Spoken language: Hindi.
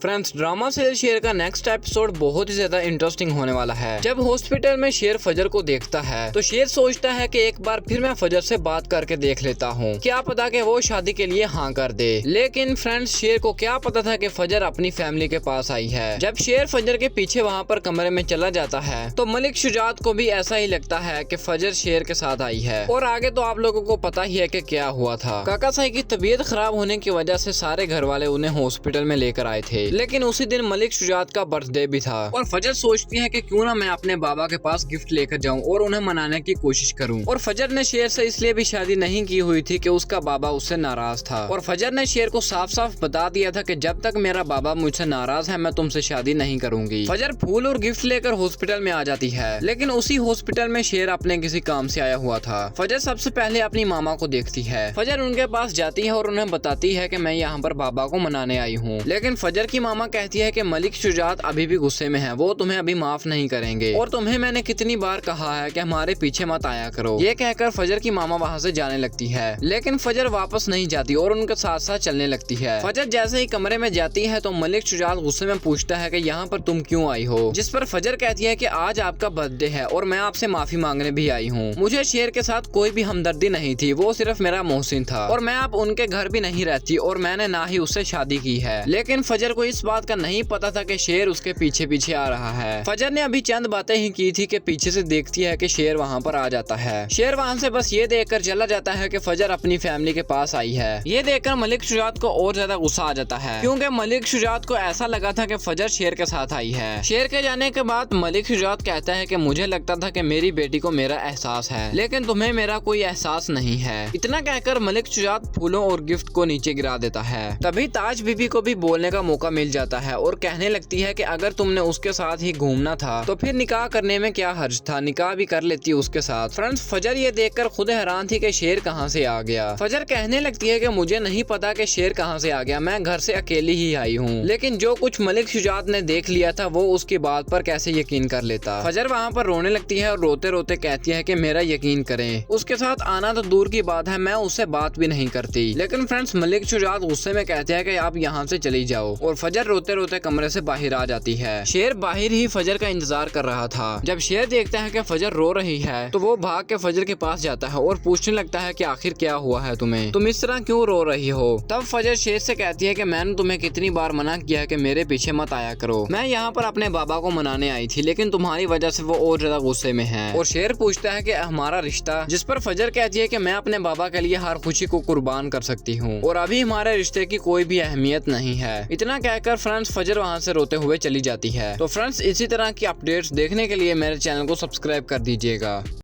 फ्रेंड्स, ड्रामा सीरियल शेर का नेक्स्ट एपिसोड बहुत ही ज्यादा इंटरेस्टिंग होने वाला है। जब हॉस्पिटल में शेर फजर को देखता है तो शेर सोचता है कि एक बार फिर मैं फजर से बात करके देख लेता हूँ, क्या पता कि वो शादी के लिए हाँ कर दे। लेकिन फ्रेंड्स, शेर को क्या पता था कि फजर अपनी फैमिली के पास आई है। जब शेर फजर के पीछे वहाँ पर कमरे में चला जाता है तो मलिक शुजात को भी ऐसा ही लगता है कि फजर शेर के साथ आई है। और आगे तो आप लोगों को पता ही है कि क्या हुआ था। काका साई की तबीयत खराब होने की वजह से सारे घर वाले उन्हें हॉस्पिटल में लेकर आए थे। लेकिन उसी दिन मलिक शुजात का बर्थडे भी था और फजर सोचती है कि क्यों ना मैं अपने बाबा के पास गिफ्ट लेकर जाऊं और उन्हें मनाने की कोशिश करूं। और फजर ने शेर से इसलिए भी शादी नहीं की हुई थी कि उसका बाबा उससे नाराज था। और फजर ने शेर को साफ साफ बता दिया था कि जब तक मेरा बाबा मुझसे नाराज है मैं तुमसे शादी नहीं करूंगी। फजर फूल और गिफ्ट लेकर हॉस्पिटल में आ जाती है। लेकिन उसी हॉस्पिटल में शेर अपने किसी काम से आया हुआ था। फजर सबसे पहले अपनी मामा को देखती है। फजर उनके पास जाती है और उन्हें बताती है कि मैं यहाँ पर बाबा को मनाने आई हूँ। लेकिन फजर की मामा कहती है कि मलिक शुजात अभी भी गुस्से में है, वो तुम्हें अभी माफ नहीं करेंगे और तुम्हें मैंने कितनी बार कहा है कि हमारे पीछे मत आया करो। ये कहकर फजर की मामा वहाँ से जाने लगती है। लेकिन फजर वापस नहीं जाती और उनके साथ साथ चलने लगती है। फजर जैसे ही कमरे में जाती है तो मलिक शुजात गुस्से में पूछता है कि यहाँ पर तुम क्यों आई हो। जिस पर फजर कहती है कि आज आपका बर्थडे है और मैं आपसे माफी मांगने भी आई हूँ। मुझे शेर के साथ कोई भी हमदर्दी नहीं थी, वो सिर्फ मेरा मोहसिन था और मैं अब उनके घर भी नहीं रहती और मैंने ना ही उससे शादी की है। लेकिन फजर को इस बात का नहीं पता था कि शेर उसके पीछे पीछे आ रहा है। फजर ने अभी चंद बातें ही की थी कि पीछे से देखती है कि शेर वहाँ पर आ जाता है। शेर वहाँ से बस ये देखकर चला जाता है कि फजर अपनी फैमिली के पास आई है। ये देखकर मलिक शुजात को और ज्यादा गुस्सा आ जाता है क्योंकि मलिक शुजात को ऐसा लगा था कि फजर शेर के साथ आई है। शेर के जाने के बाद मलिक शुजात कहता है कि मुझे लगता था कि मेरी बेटी को मेरा एहसास है लेकिन तुम्हें मेरा कोई एहसास नहीं है। इतना कहकर मलिक शुजात फूलों और गिफ्ट को नीचे गिरा देता है। तभी ताज बीबी को भी बोलने का मौका मिल जाता है और कहने लगती है कि अगर तुमने उसके साथ ही घूमना था तो फिर निकाह करने में क्या हर्ज था, निकाह भी कर लेती उसके साथ। फ्रेंड्स, फजर ये देखकर खुद हैरान थी कि शेर कहाँ से आ गया। फजर कहने लगती है कि मुझे नहीं पता कि शेर कहाँ से आ गया, मैं घर से अकेली ही आई हूँ। लेकिन जो कुछ मलिक शुजात ने देख लिया था वो उसकी बात पर कैसे यकीन कर लेता। फजर वहाँ पर रोने लगती है और रोते रोते कहती है कि मेरा यकीन करें, उसके साथ आना तो दूर की बात है, मैं उससे बात भी नहीं करती। लेकिन फ्रेंड्स, मलिक शुजात गुस्से में कहते हैं कि आप यहाँ से चली जाओ और फजर रोते रोते कमरे से बाहर आ जाती है। शेर बाहर ही फजर का इंतजार कर रहा था। जब शेर देखता है कि फजर रो रही है तो वो भाग के फजर के पास जाता है और पूछने लगता है कि आखिर क्या हुआ है तुम्हें, तुम इस तरह क्यों रो रही हो। तब फजर शेर से कहती है कि मैंने तुम्हें कितनी बार मना किया है कि मेरे पीछे मत आया करो। मैं यहाँ पर अपने बाबा को मनाने आई थी लेकिन तुम्हारी वजह से वो और ज्यादा गुस्से में है। और शेर पूछता है कि हमारा रिश्ता, जिस पर फजर कहती है कि मैं अपने बाबा के लिए हर खुशी को कुर्बान कर सकती हूँ और अभी हमारे रिश्ते की कोई भी अहमियत नहीं है। इतना कहकर फ्रेंड्स फजर वहाँ से रोते हुए चली जाती है। तो फ्रेंड्स, इसी तरह की अपडेट्स देखने के लिए मेरे चैनल को सब्सक्राइब कर दीजिएगा।